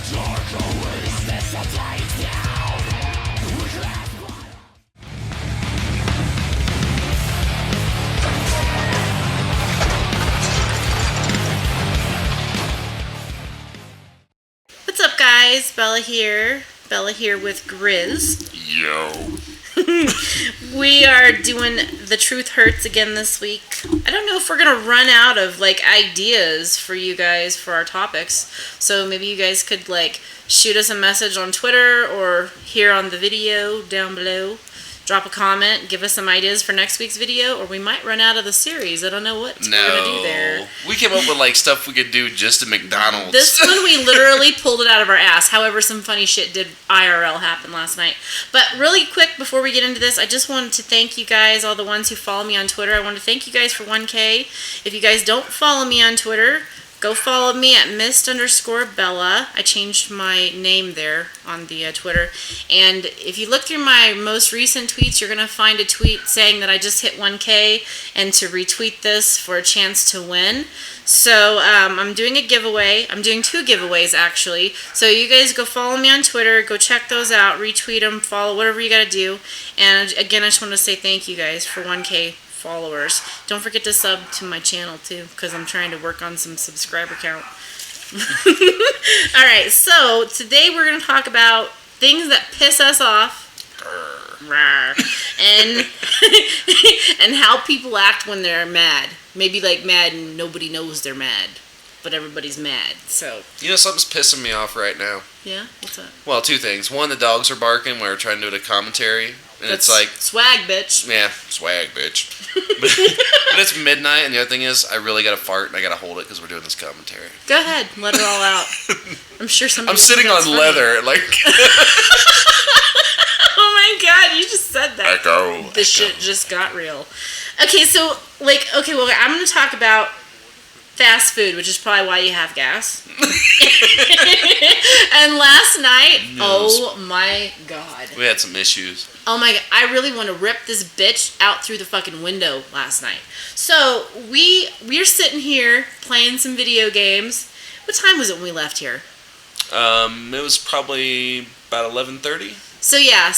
What's up, guys? Bella here. Bella here with Grizz. Yo. We are doing The Truth Hurts again this week. I don't know if we're gonna run out of ideas for you guys for our topics. So maybe you guys could shoot us a message on Twitter or here on the video down below. Drop a comment, give us some ideas for next week's video, or we might run out of the series. I don't know what we're gonna do there. We came up with stuff we could do just at McDonald's. This one we literally pulled it out of our ass. However, some funny shit did IRL happen last night. But really quick, before we get into this, I just wanted to thank you guys, all the ones who follow me on Twitter. I want to thank you guys for 1K. If you guys don't follow me on Twitter, go follow me at mist_Bella. I changed my name there on the Twitter. And if you look through my most recent tweets, you're going to find a tweet saying that I just hit 1K and to retweet this for a chance to win. So I'm doing a giveaway. I'm doing 2 giveaways, actually. So you guys go follow me on Twitter. Go check those out. Retweet them. Follow, whatever you got to do. And again, I just want to say thank you guys for 1K. followers. Don't forget to sub to my channel too, because I'm trying to work on some subscriber count. Alright, so today we're going to talk about things that piss us off and and how people act when they're mad. Maybe mad and nobody knows they're mad, but everybody's mad. So you know, something's pissing me off right now. Yeah? What's that? Well, 2 things. One, the dogs are barking. We're trying to do a commentary. And That's it's swag, bitch. Yeah, swag, bitch. but it's midnight, and the other thing is, I really gotta fart, and I gotta hold it because we're doing this commentary. Go ahead, let it all out. I'm sure somebody. I'm sitting on leather, Oh my god, you just said that. Echo. This shit just got real. Okay, so I'm gonna talk about fast food, which is probably why you have gas. And last night, oh my god. We had some issues. Oh my god, I really want to rip this bitch out through the fucking window last night. So, we're sitting here playing some video games. What time was it when we left here? It was probably about 11:30. So yeah,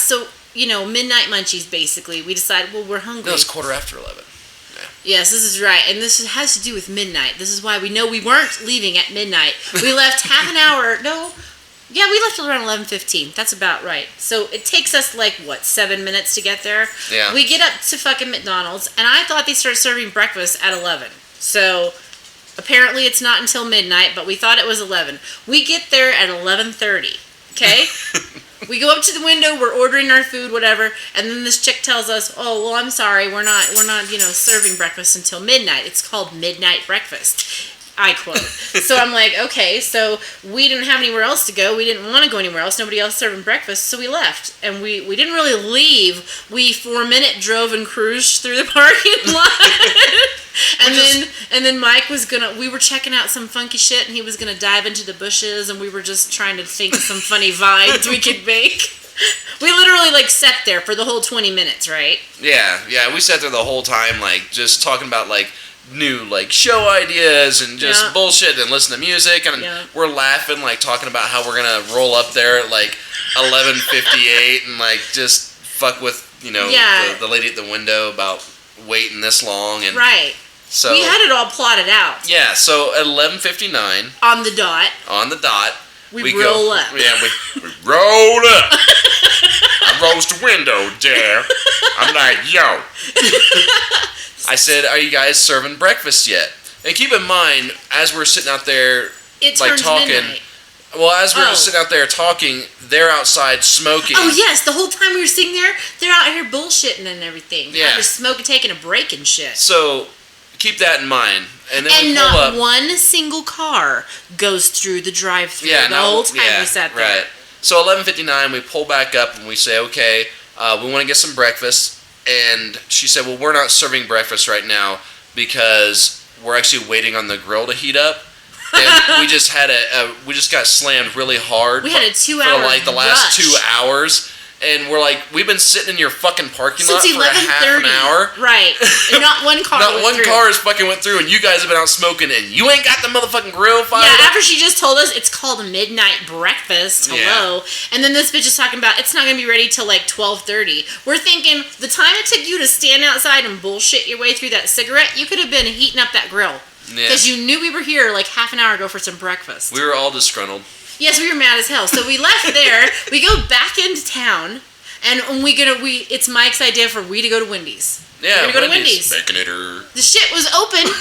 midnight munchies basically. We decided, well, we're hungry. No, it was 11:15. Yes, this is right. And this has to do with midnight. This is why we know we weren't leaving at midnight. We left half an hour. No. Yeah, we left around 11:15. That's about right. So it takes us 7 minutes to get there? Yeah. We get up to fucking McDonald's, and I thought they started serving breakfast at 11. So apparently it's not until midnight, but we thought it was 11. We get there at 11:30. Okay? We go up to the window, we're ordering our food, whatever, and then this chick tells us, "Oh, well, I'm sorry, we're not, serving breakfast until midnight. It's called midnight breakfast." I quote. So I'm like, okay, so we didn't have anywhere else to go. We didn't want to go anywhere else. Nobody else serving breakfast, so we left. And we didn't really leave. We, for a minute, drove and cruised through the parking lot. And then Mike was we were checking out some funky shit, and he was gonna dive into the bushes, and we were just trying to think of some funny vines we could make. We literally sat there for the whole 20 minutes, right? Yeah, we sat there the whole time, just talking about new show ideas and just bullshit and listen to music, and we're laughing, talking about how we're gonna roll up there at 11:58 and just fuck with the lady at the window about waiting this long, and right. So we had it all plotted out. Yeah, so at 11:59 on the dot, we roll up. Yeah, we roll up. I rolls the window there. I'm like, yo. I said, "Are you guys serving breakfast yet?" And keep in mind, as we're sitting out there, talking. Midnight. Well, as we're just sitting out there talking, they're outside smoking. Oh yes, the whole time we were sitting there, they're out here bullshitting and everything. Yeah, they're smoking, taking a break and shit. So keep that in mind. And then and not one single car goes through the drive-thru the whole time we sat there. Right. So 11:59, we pull back up and we say, "Okay, we want to get some breakfast." And she said, "Well, we're not serving breakfast right now because we're actually waiting on the grill to heat up." And we just got slammed really hard. We had a 2-hour for the last 2 hours, And we're like, we've been sitting in your fucking parking lot since for a half an hour. Right. And not one car Not one car has fucking went through, and you guys have been out smoking, and you ain't got the motherfucking grill fired Yeah, up. after she just told us it's called a midnight breakfast. Hello. Yeah. And then this bitch is talking about it's not going to be ready till like 12:30. We're thinking the time it took you to stand outside and bullshit your way through that cigarette, you could have been heating up that grill. Because you knew we were here like half an hour ago for some breakfast. We were all disgruntled. Yes, we were mad as hell. So we left there. We go back into town. And it's Mike's idea for we to go to Wendy's. Yeah, we're gonna go to Wendy's. Baconator. The shit was open,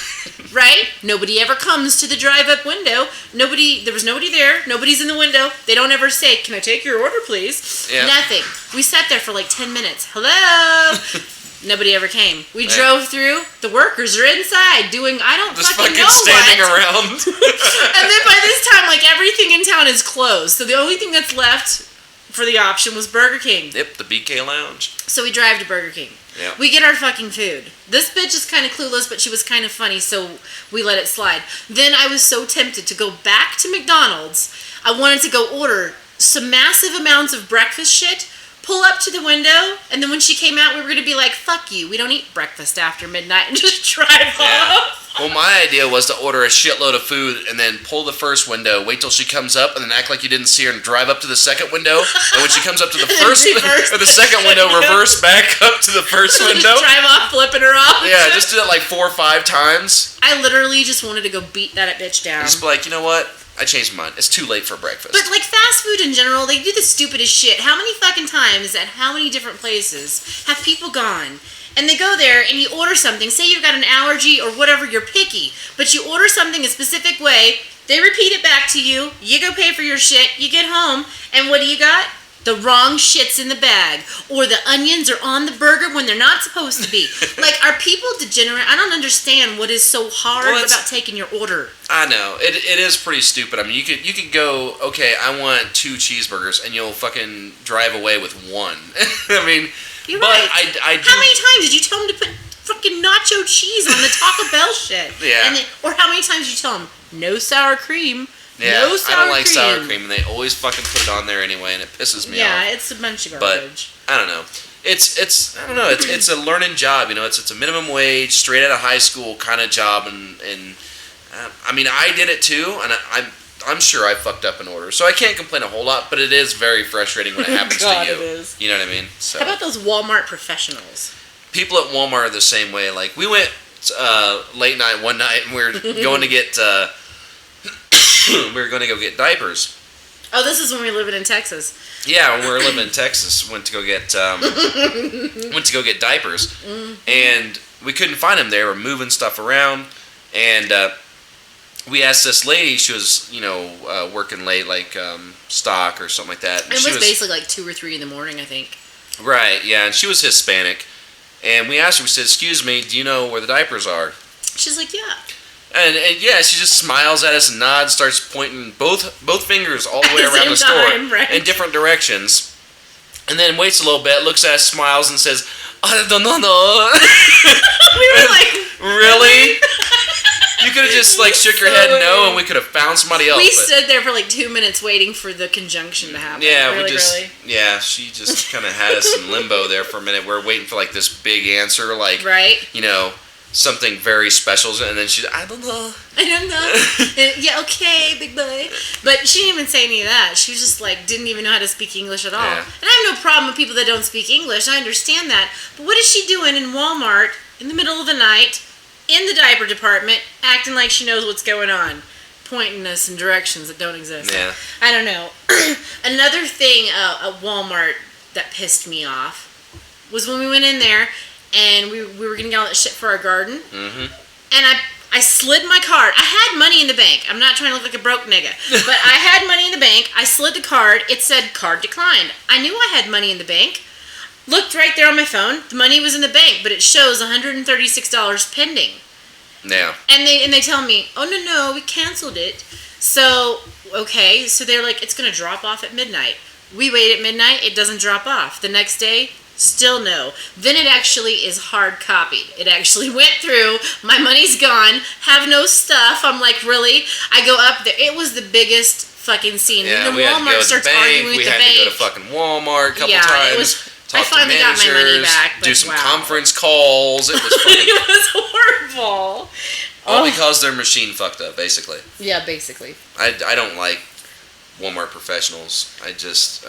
right? Nobody ever comes to the drive-up window. There was nobody there. Nobody's in the window. They don't ever say, "Can I take your order, please?" Yeah. Nothing. We sat there for like 10 minutes. Hello. Nobody ever came. We drove through. The workers are inside doing I don't just fucking know standing what. around. And then by this time, like everything in town is closed. So the only thing that's left for the option was Burger King. Yep, the BK Lounge. So we drive to Burger King. Yep. We get our fucking food. This bitch is kind of clueless, but she was kind of funny, so we let it slide. Then I was so tempted to go back to McDonald's. I wanted to go order some massive amounts of breakfast shit, pull up to the window, and then when she came out, we were going to be like, fuck you, we don't eat breakfast after midnight, and just drive off. Well, my idea was to order a shitload of food and then pull the first window, wait till she comes up, and then act like you didn't see her and drive up to the second window. And when she comes up to the first or the second window, reverse back up to the first window. Just drive off, flipping her off. Yeah, just do that like 4 or 5 times. I literally just wanted to go beat that bitch down. Just be like, you know what? I changed my mind. It's too late for breakfast. But like fast food in general, they do the stupidest shit. How many fucking times at how many different places have people gone? And they go there and you order something. Say you've got an allergy or whatever, you're picky. But you order something a specific way. They repeat it back to you. You go pay for your shit. You get home. And what do you got? The wrong shit's in the bag. Or the onions are on the burger when they're not supposed to be. Like, are people degenerate? I don't understand what is so hard about taking your order. I know. It is pretty stupid. I mean, you could go, okay, I want 2 cheeseburgers, and you'll fucking drive away with 1. I mean... You're right. How many times did you tell them to put fucking nacho cheese on the Taco Bell shit? Yeah. Or how many times did you tell them, no sour cream? Yeah, no sour cream. I don't like sour cream, and they always fucking put it on there anyway, and it pisses me off. Yeah, it's a bunch of garbage. But, I don't know. It's I don't know, it's a learning job, you know, it's a minimum wage, straight out of high school kind of job, and I mean, I did it too, and I'm sure I fucked up an order, so I can't complain a whole lot, but it is very frustrating when it happens to you. It is. You know what I mean? So. How about those Walmart professionals? People at Walmart are the same way. Like, we went late night one night, and we were going to get go get diapers. Oh, this is when we were living in Texas. Yeah, when we were living in Texas, went to go get diapers, and we couldn't find them. They were moving stuff around, and we asked this lady. She was, working late, like stock or something like that. And it was basically like 2 or 3 in the morning, I think. Right. Yeah, and she was Hispanic, and we asked her. We said, "Excuse me, do you know where the diapers are?" She's like, "Yeah." And yeah, she just smiles at us and nods, starts pointing both fingers all the way around the store right? in different directions, and then waits a little bit, looks at us, smiles, and says, "I don't know." We were like, "Really?" You could have just shook your head no, and we could have found somebody else. We stood there for like 2 minutes waiting for the conjunction to happen. Yeah, really. Yeah, she just kind of had us in limbo there for a minute. We're waiting for this big answer, right? Something very special, and then she's, I don't know. Yeah, okay, big boy. But she didn't even say any of that. She was just didn't even know how to speak English at all. Yeah. And I have no problem with people that don't speak English. I understand that. But what is she doing in Walmart in the middle of the night, in the diaper department, acting like she knows what's going on, pointing us in directions that don't exist? Yeah. I don't know. Another thing at Walmart that pissed me off was when we went in there, and we were getting all that shit for our garden. Mm-hmm. And I slid my card. I had money in the bank. I'm not trying to look like a broke nigga. But I had money in the bank. I slid the card. It said card declined. I knew I had money in the bank. Looked right there on my phone. The money was in the bank, but it shows $136 pending. Yeah. And they tell me, oh, no, we canceled it. So, okay. So they're like, it's going to drop off at midnight. We wait at midnight. It doesn't drop off. The next day, still no. Then it actually is hard copied. It actually went through. My money's gone. Have no stuff. I'm like, really? I go up there. It was the biggest fucking scene. Yeah, and we then had to go Walmart to the starts bank. arguing with We the had bank. to go to fucking Walmart a couple Yeah, times. it was. Talk I finally to got my money managers, back. But do some wow. conference calls. It was fucking, It was horrible. all because their machine fucked up, basically. Yeah, basically. I don't like Walmart professionals. I just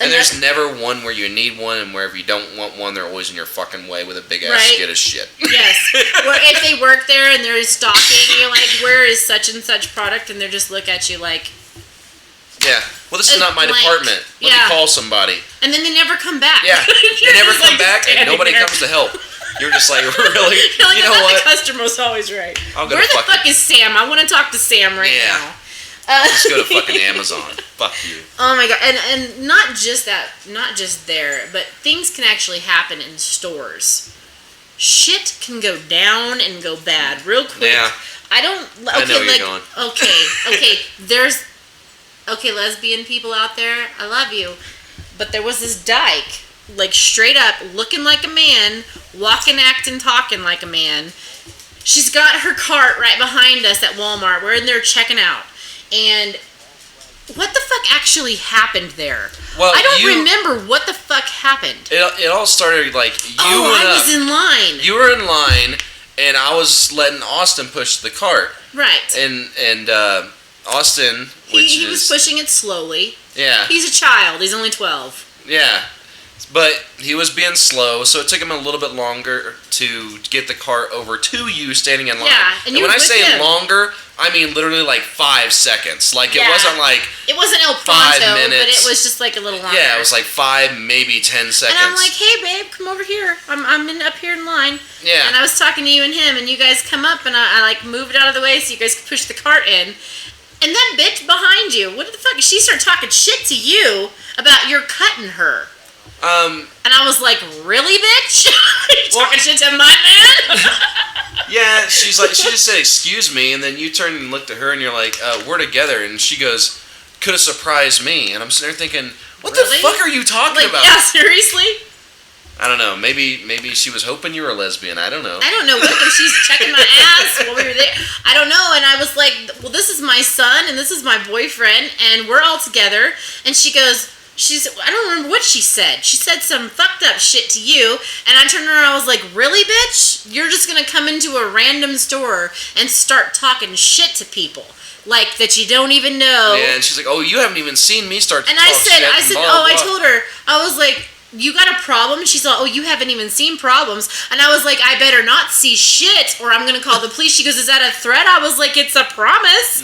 And there's never one where you need one, and wherever you don't want one, they're always in your fucking way with a big ass Right. skid of shit. Yes. Or if they work there and they're stocking, you're like, where is such and such product? And they just look at you like. Yeah. Well, this is not my department. Let me call somebody. And then they never come back. Yeah. They never come like back, and nobody comes to help. You're just like, really? You're like, you know what? The customer's always right. I'll go Where to the fuck is Sam? I want to talk to Sam right now. Just go to fucking Amazon. Fuck you. Oh my god, and not just that, not just there, but things can actually happen in stores. Shit can go down and go bad real quick. Yeah. I know where you're going. There's lesbian people out there. I love you, but there was this dyke, like straight up looking like a man, walking, acting, talking like a man. She's got her cart right behind us at Walmart. We're in there checking out. And what the fuck actually happened there? Well, I don't remember what the fuck happened. It all started like I was in line. You were in line, and I was letting Austin push the cart. Right. And Austin, he was pushing it slowly. Yeah. He's a child. He's only 12. Yeah. But he was being slow, so it took him a little bit longer to get the cart over to you standing in line. Yeah, and when I say longer, I mean literally like 5 seconds. Like it wasn't like it wasn't El Pronto, but it was just like a little longer. Yeah, it was like 5, maybe 10 seconds. And I'm like, hey babe, come over here. I'm up here in line. Yeah. And I was talking to you and him, and you guys come up, and I like moved out of the way so you guys could push the cart in. And that bitch behind you, what the fuck? She started talking shit to you about you're cutting her. And I was like, really, bitch? You talking shit to my man? Yeah, she just said, excuse me, and then you turned and looked at her, and you're like, we're together, and she goes, could have surprised me, and I'm sitting there thinking, what the fuck are you talking about? Yeah, seriously? I don't know, maybe she was hoping you were a lesbian, I don't know. I don't know, what if she's checking my ass while we were there? I don't know, and I was like, well, this is my son, and this is my boyfriend, and we're all together, and she goes, I don't remember what she said. She said some fucked up shit to you, and I turned around and I was like, really, bitch? You're just gonna come into a random store and start talking shit to people, like that you don't even know. Yeah, and she's like, oh, you haven't even seen me start to talk shit. I said, I told her, I was like, you got a problem? She's like, oh, you haven't even seen problems. And I was like, I better not see shit or I'm going to call the police. She goes, is that a threat? I was like, it's a promise.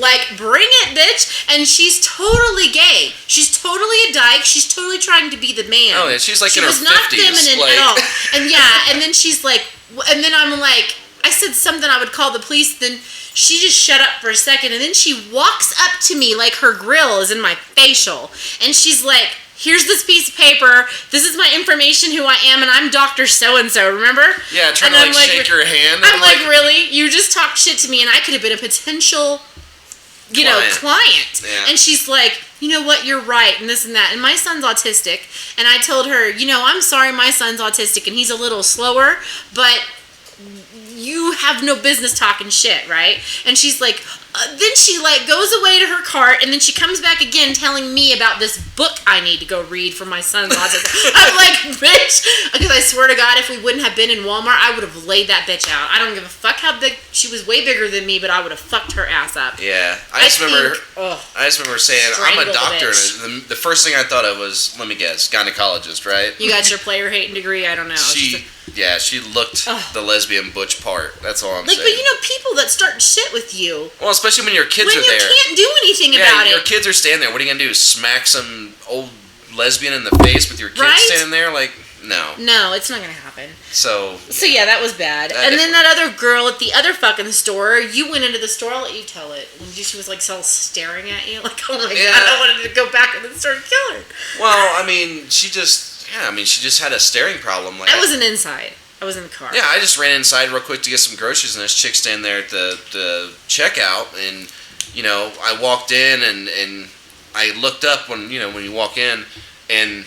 Like, bring it, bitch. And she's totally gay. She's totally a dyke. She's totally trying to be the man. Oh, yeah, she's like she in her 50s. She was not feminine at all. And yeah, and then she's like, and then I'm like, I said something I would call the police, then she just shut up for a second, and then she walks up to me like her grill is in my facial, and she's like, here's this piece of paper, this is my information, who I am, and I'm Dr. So-and-so, remember? Yeah, trying to shake your hand. I'm like, really? You just talked shit to me, and I could have been a potential, client. Yeah. And she's like, you know what, you're right, and this and that. And my son's autistic, and I told her, I'm sorry my son's autistic, and he's a little slower, but you have no business talking shit, right? And she's like, then she goes away to her cart, and then she comes back again telling me about this book I need to go read for my son's autism. I'm like, bitch, because I swear to God, if we wouldn't have been in Walmart, I would have laid that bitch out. I don't give a fuck how big, she was way bigger than me, but I would have fucked her ass up. Yeah, I just remember saying, I'm a doctor, and the first thing I thought of was, let me guess, gynecologist, right? You got your player hating degree, I don't know. She looked the lesbian butch part. That's all I'm saying. But people that start shit with you. Well, especially when your kids are there. When you can't do anything about it. Your kids are standing there. What are you going to do? Smack some old lesbian in the face with your kids standing there? Like, no. No, it's not going to happen. So yeah, that was bad. And then that other girl at the other fucking store, you went into the store, I'll let you tell it. When she was all staring at you. Like, oh my God, I wanted to go back in the store and kill her. Well, she just had a staring problem. Like, I wasn't inside. I was in the car. Yeah, I just ran inside real quick to get some groceries, and this chick standing there at the checkout, and I walked in, and I looked up when you walk in, and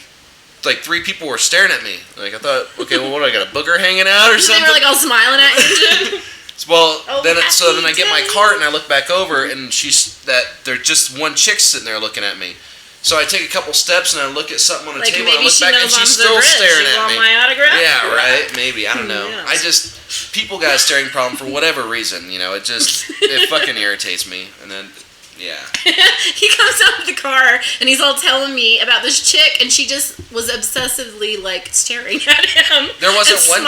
like 3 people were staring at me. Like, I thought, okay, well, what, I got a booger hanging out or something? They were all smiling at you. Well, Oh, then I get my happy cart and I look back over and there's just one chick sitting there looking at me. So I take a couple steps and I look at something on the table and I look back and she's still staring at me. My autograph? Yeah, right. Maybe, I don't know. Yes. People got a staring problem for whatever reason. It fucking irritates me. And then. Yeah. He comes out of the car and he's all telling me about this chick, and she just was obsessively like staring at him. There wasn't one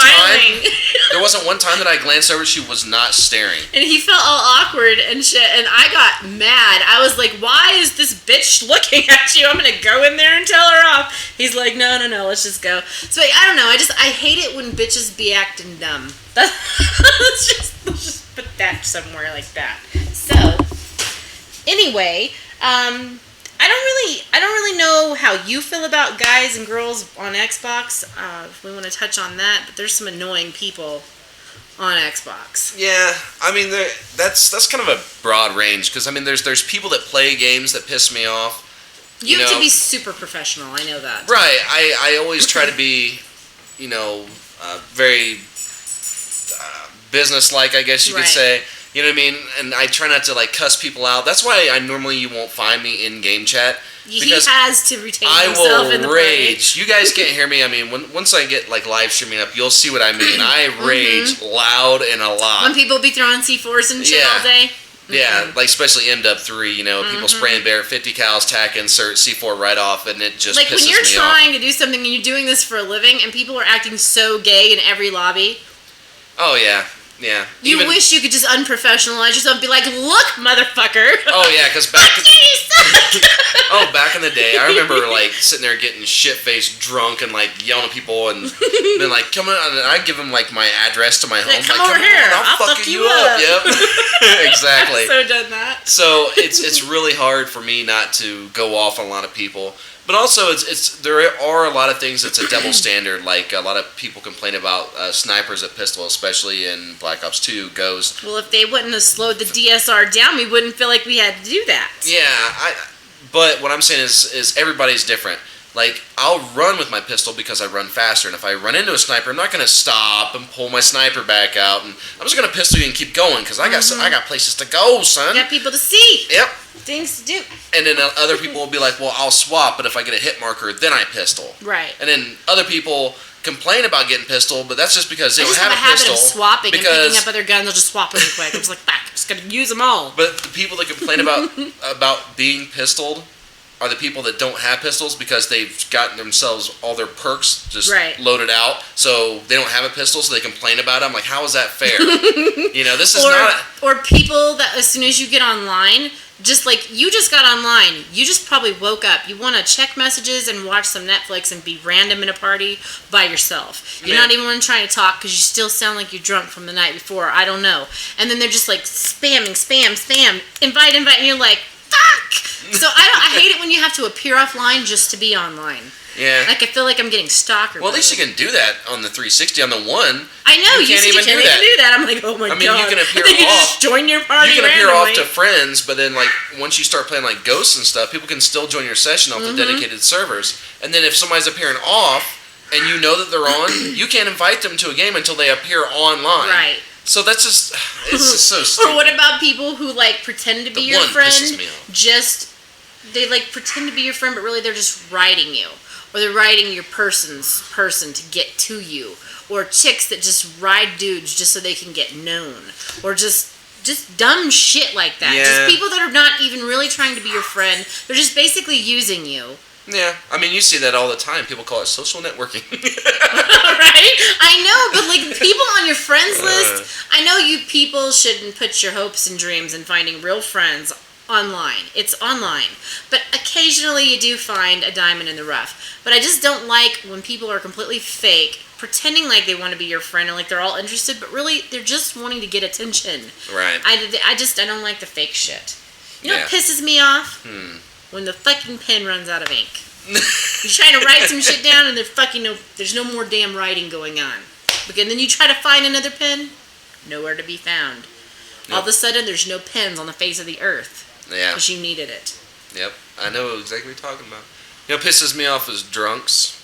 time that I glanced over. She was not staring. And he felt all awkward and shit. And I got mad. I was like, "Why is this bitch looking at you? I'm gonna go in there and tell her off." He's like, "No, let's just go." So I don't know. I hate it when bitches be acting dumb. Let's just put that somewhere like that. So. Anyway, I don't really know how you feel about guys and girls on Xbox. If we want to touch on that, but there's some annoying people on Xbox. Yeah, I mean that's kind of a broad range because I mean there's people that play games that piss me off. You have to be super professional. I know that. Right. I always try to be, very business-like, I guess you could say. You know what I mean? And I try not to cuss people out. That's why you won't find me in game chat. He has to retain himself in the I will rage. You guys can't hear me. I mean, once I get live streaming up, you'll see what I mean. I rage loud and a lot. When people be throwing C4s and shit all day. Yeah, especially MW3, people spraying Barrett 50 cals, tack insert, C4 right off, and it just pisses me off. When you're trying to do something and you're doing this for a living, and people are acting so gay in every lobby. Oh yeah. Yeah. You wish you could just unprofessionalize yourself and be like, "Look, motherfucker." Oh yeah, because back in the day, I remember sitting there getting shit-faced drunk and yelling at people and then come on, and I give them my address to my home. Come over here, I'll fuck you up. Yep. Exactly. I've so done that. So it's really hard for me not to go off on a lot of people. But also, there are a lot of things that's a double standard. A lot of people complain about snipers at pistol, especially in Black Ops 2 Ghost. Well, if they wouldn't have slowed the DSR down, we wouldn't feel like we had to do that. Yeah, but what I'm saying is everybody's different. I'll run with my pistol because I run faster, and if I run into a sniper, I'm not going to stop and pull my sniper back out, and I'm just going to pistol you and keep going because I got places to go, son. You got people to see. Yep. Things to do. And then other people will be like, well, I'll swap, but if I get a hit marker, then I pistol. Right. And then other people complain about getting pistol, but that's just because they don't have a pistol. I just have a habit of swapping and picking up other guns. I'll just swap really quick. I'm just like, fuck, I'm just going to use them all. But the people that complain about being pistoled are the people that don't have pistols because they've gotten themselves all their perks just loaded out, so they don't have a pistol, so they complain about it. I'm like, how is that fair? This is not... Or people that as soon as you get online... Just you just got online, you just probably woke up. You want to check messages and watch some Netflix and be random in a party by yourself. You're not even trying to talk because you still sound like you're drunk from the night before. I don't know. And then they're just spam, invite, and you're like, fuck! So I hate it when you have to appear offline just to be online. Yeah. I feel like I'm getting stalker. Well, at least you can do that on the 360. On the one, I know you can't even do that. I'm like, oh my god. I mean, you can appear off. Just join your party. You can appear off to friends, but then once you start playing Ghosts and stuff, people can still join your session off the dedicated servers. And then if somebody's appearing off, and you know that they're on, you can't invite them to a game until they appear online. Right. So it's just so stupid. Or what about people who pretend to be your friend? Pisses me off. They pretend to be your friend, but really they're just riding you. Or they're riding your person to get to you. Or chicks that just ride dudes just so they can get known. Or just dumb shit like that. Yeah. Just people that are not even really trying to be your friend. They're just basically using you. Yeah, I mean, you see that all the time. People call it social networking. Right? I know, but people on your friends list, I know you people shouldn't put your hopes and dreams in finding real friends online. It's online. But occasionally you do find a diamond in the rough. But I just don't like when people are completely fake, pretending like they want to be your friend and they're all interested, but really they're just wanting to get attention. Right. I don't like the fake shit. You know what pisses me off? When the fucking pen runs out of ink. You're trying to write some shit down and there's no more damn writing going on. And then you try to find another pen, nowhere to be found. All of a sudden, there's no pens on the face of the earth. Yeah. Because you needed it. Yep. I know exactly what you're talking about. What pisses me off is drunks.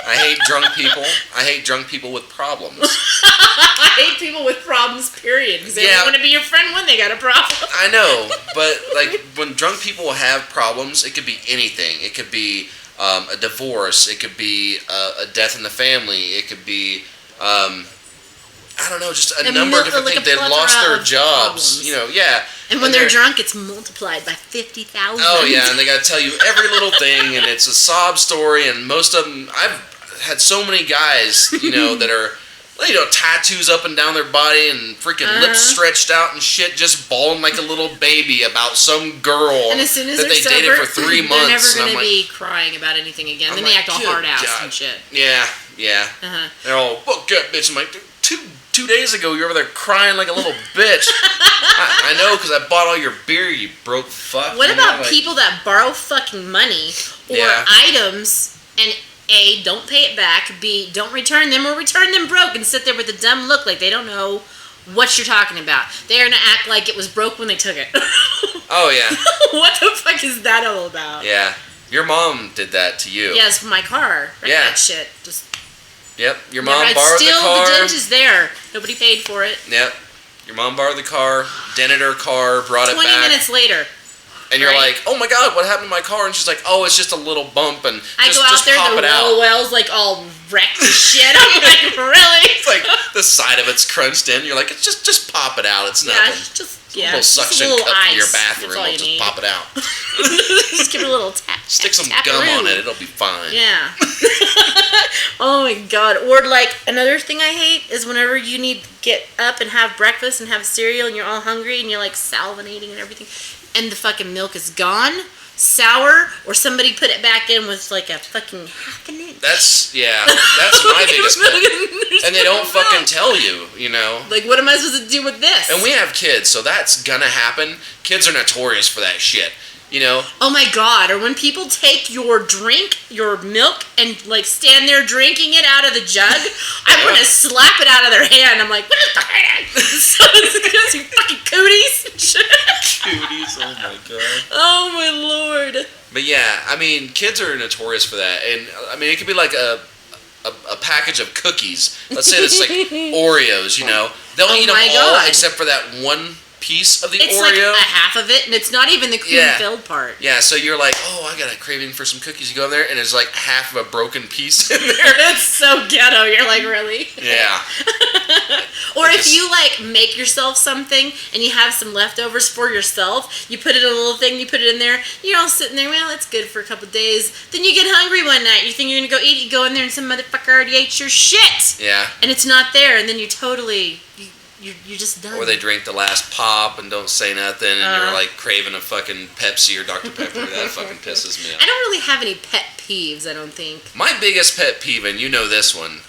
I hate drunk people. I hate drunk people with problems. I hate people with problems, period. Because they don't want to be your friend when they got a problem. I know, but like when drunk people have problems, it could be anything. It could be a divorce. It could be a death in the family. It could be, I don't know, just a number of different things. They lost their jobs. Problems. And when they're drunk, it's multiplied by 50,000. Oh, yeah, and they got to tell you every little thing, and it's a sob story, and most of them, I've had so many guys, that are, tattoos up and down their body and freaking lips stretched out and shit, just bawling like a little baby about some girl and as soon as that they sober, dated for 3 months. They're never going to be crying about anything again. Then they act all hard ass and shit. Yeah. They're all, fuck up, bitch. I'm like, two days ago, you were over there crying like a little bitch. I know, because I bought all your beer, you broke fuck. What about people that borrow fucking money or items and A, don't pay it back, B, don't return them or return them broke and sit there with a dumb look like they don't know what you're talking about. They're going to act like it was broke when they took it. Oh, yeah. What the fuck is that all about? Yeah. Your mom did that to you. Yes, my car. That shit. Yep, your mom borrowed the car. The dent is there. Nobody paid for it. Yep. Your mom borrowed the car, dented her car, brought it back. 20 minutes later. And you're like, oh my God, what happened to my car? And she's like, oh, it's just a little bump, and I go out there, the roll well's like all wrecked and shit. I'm like, really? It's like the side of it's crunched in. You're like, it's just pop it out. It's nothing. A little suction cup in your bathroom. We'll just pop it out. Just give it a little tap. Stick some gum on it. It'll be fine. Yeah. Oh my God. Or like another thing I hate is whenever you need to get up and have breakfast and have cereal and you're all hungry and you're like salivating and everything and the fucking milk is gone, sour, or somebody put it back in with like a fucking half an inch. That's my biggest pet. And they don't fucking tell you, Like, what am I supposed to do with this? And we have kids, so that's gonna happen. Kids are notorious for that shit. Oh my God. Or when people take your drink, your milk, and like stand there drinking it out of the jug, I want to slap it out of their hand. I'm like, what is the hand? So it's because you fucking cooties. Cooties, oh my God. Oh my Lord. But yeah, I mean, kids are notorious for that. And I mean, it could be like a package of cookies. Let's say it's like Oreos, They'll eat them all except for that one piece of the Oreo. It's like a half of it, and it's not even the cream-filled part. Yeah, so you're like, oh, I got a craving for some cookies. You go in there, and there's like half of a broken piece in there. It's so ghetto. You're like, really? Yeah. Or if you like make yourself something, and you have some leftovers for yourself, you put it in a little thing, you put it in there, you're all sitting there, well, that's good for a couple of days. Then you get hungry one night, you think you're going to go eat, you go in there, and some motherfucker already ate your shit. Yeah. And it's not there, and then you totally... You're just done. Or they drink the last pop and don't say nothing, and you're like craving a fucking Pepsi or Dr. Pepper. That fucking pisses me off. I don't really have any pet peeves, I don't think. My biggest pet peeve, and you know this one,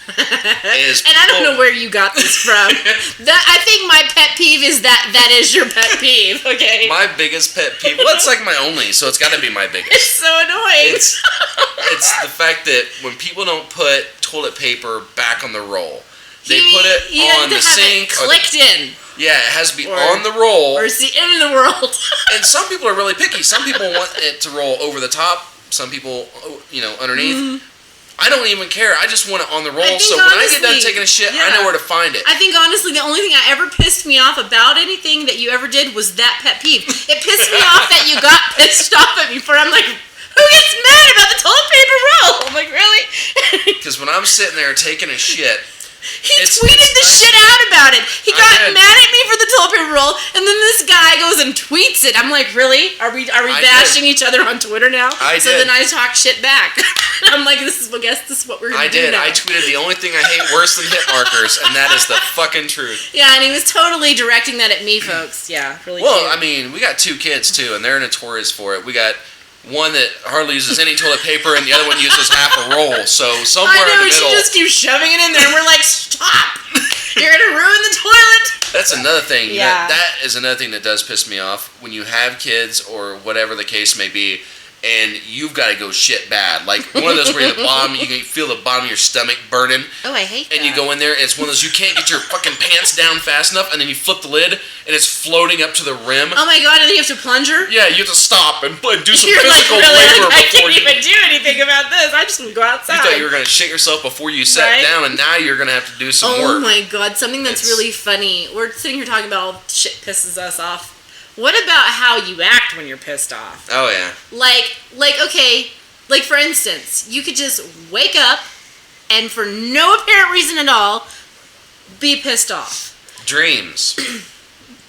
is... And I don't know where you got this from. I think my pet peeve is that is your pet peeve, okay? My biggest pet peeve... Well, it's like my only, so it's got to be my biggest. It's so annoying. It's the fact that when people don't put toilet paper back on the roll... They put it on the sink. Clicked in. Yeah, it has to be on the roll. Or it's the end of the world. And some people are really picky. Some people want it to roll over the top. Some people, underneath. Mm-hmm. I don't even care. I just want it on the roll. So when I get done taking a shit, I know where to find it. I think honestly, the only thing that ever pissed me off about anything that you ever did was that pet peeve. It pissed me off that you got pissed off at me for. I'm like, who gets mad about the toilet paper roll? I'm like, really? Because when I'm sitting there taking a shit. He tweeted the shit out about it. He got mad at me for the toilet paper roll, and then this guy goes and tweets it. I'm like, really? Are we bashing each other on Twitter now? So then I talk shit back. I'm like, this is what we're gonna do now. I tweeted the only thing I hate worse than hit markers, and that is the fucking truth. Yeah, and he was totally directing that at me, folks. Yeah, really. Well, cute. I mean, we got 2 kids too, and they're notorious for it. We got one that hardly uses any toilet paper, and the other one uses half a roll. So somewhere in the middle, she just keeps shoving it in there, and we're like, stop! You're gonna ruin the toilet. That's another thing. Yeah. That is another thing that does piss me off when you have kids or whatever the case may be, and you've got to go shit bad. Like one of those where you can feel the bottom of your stomach burning. Oh, I hate that. And you go in there, and it's one of those, you can't get your fucking pants down fast enough, and then you flip the lid, and it's floating up to the rim. Oh my god, and then you have to plunger? Yeah, you have to stop and do some You're physical like, really? labor I before can't even do anything about this. I'm just going to go outside. You thought you were going to shit yourself before you sat down, and now you're going to have to do some work. Oh my god, something that's really funny. We're sitting here talking about all the shit pisses us off. What about how you act when you're pissed off? Oh, yeah. Okay, like for instance, you could just wake up and for no apparent reason at all, be pissed off. Dreams.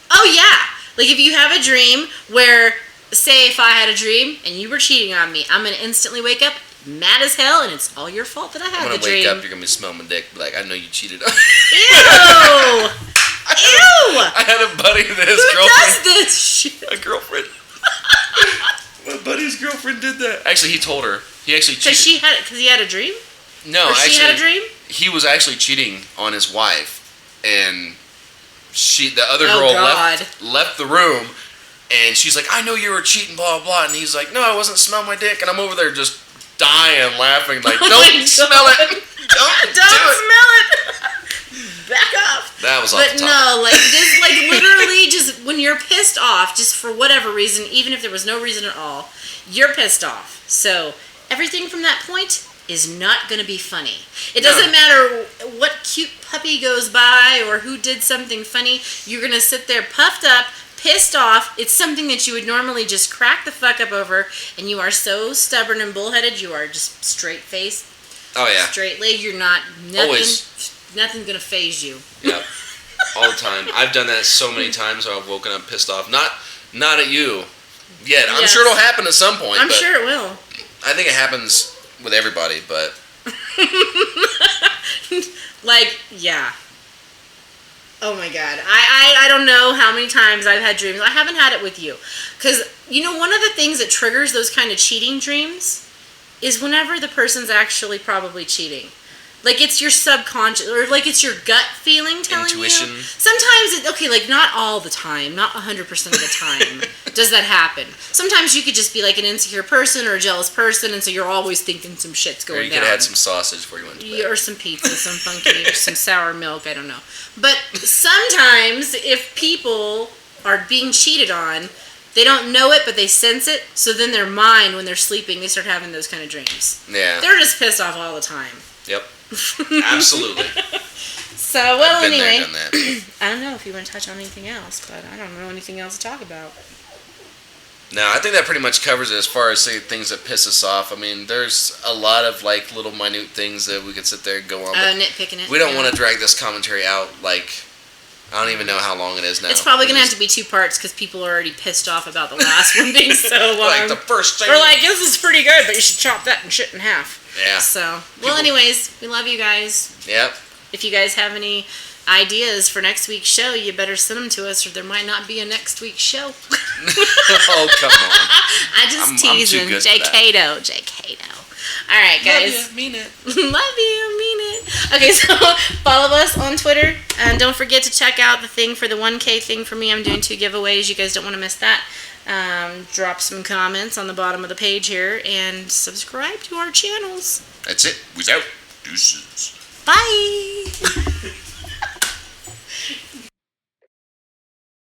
Oh, yeah. Like if you have a dream where, say if I had a dream and you were cheating on me, I'm going to instantly wake up mad as hell and it's all your fault that I had the dream. When I wake up, you're going to be smelling my dick. Be like, I know you cheated on me. Ew! Ew! I had a buddy that his Who girlfriend. does this shit? A girlfriend. My buddy's girlfriend did that. Actually, he told her. He actually cheated. Because he had a dream? No, or she had a dream? He was actually cheating on his wife, and the other girl left the room, and she's like, I know you were cheating, blah, blah, blah. And he's like, no, I wasn't smelling my dick. And I'm over there just dying, laughing, like, don't smell it. Don't smell it. Back off. That was off the top. But no, just literally just when you're pissed off, just for whatever reason, even if there was no reason at all, you're pissed off. So everything from that point is not going to be funny. It doesn't matter what cute puppy goes by or who did something funny. You're going to sit there puffed up, pissed off. It's something that you would normally just crack the fuck up over, and you are so stubborn and bullheaded. You are just straight faced. Oh yeah. Straight leg. You're not nothing. Always. Nothing's gonna phase you. Yep. All the time. I've done that so many times where I've woken up pissed off. Not at you yet. I'm sure it'll happen at some point. I'm sure it will. I think it happens with everybody, but yeah. Oh my god. I don't know how many times I've had dreams. I haven't had it with you. Because, one of the things that triggers those kind of cheating dreams is whenever the person's actually probably cheating. Like, it's your subconscious, or like it's your gut feeling telling Intuition. you. Sometimes, not all the time, not 100% of the time does that happen. Sometimes you could just be like an insecure person or a jealous person, and so you're always thinking some shit's going down. Or you could have had some sausage before you went to bed. Or some pizza, some funky, or some sour milk, I don't know. But sometimes, if people are being cheated on, they don't know it, but they sense it, so then their mind, when they're sleeping, they start having those kind of dreams. Yeah. They're just pissed off all the time. Yep. Absolutely. So, well, I've been anyway, there, done that. I don't know if you want to touch on anything else, but I don't know anything else to talk about. No, I think that pretty much covers it as far as, say, things that piss us off. I mean, there's a lot of, little minute things that we could sit there and go on. Nitpicking it. We don't want to drag this commentary out, I don't even know how long it is now. It's probably going to have to be 2 parts because people are already pissed off about the last one being so long. The first thing. We're like, this is pretty good, but you should chop that and shit in half. Yeah. So, well, anyways, we love you guys. Yep. If you guys have any ideas for next week's show, you better send them to us or there might not be a next week's show. Oh, come on. I just teasing. JK-Do. All right, guys. Love you. Mean it. Love you. Mean it. Okay, so follow us on Twitter. And don't forget to check out the thing for the 1K thing for me. I'm doing 2 giveaways. You guys don't want to miss that. Drop some comments on the bottom of the page here and subscribe to our channels. That's it. We's out. Deuces. Bye.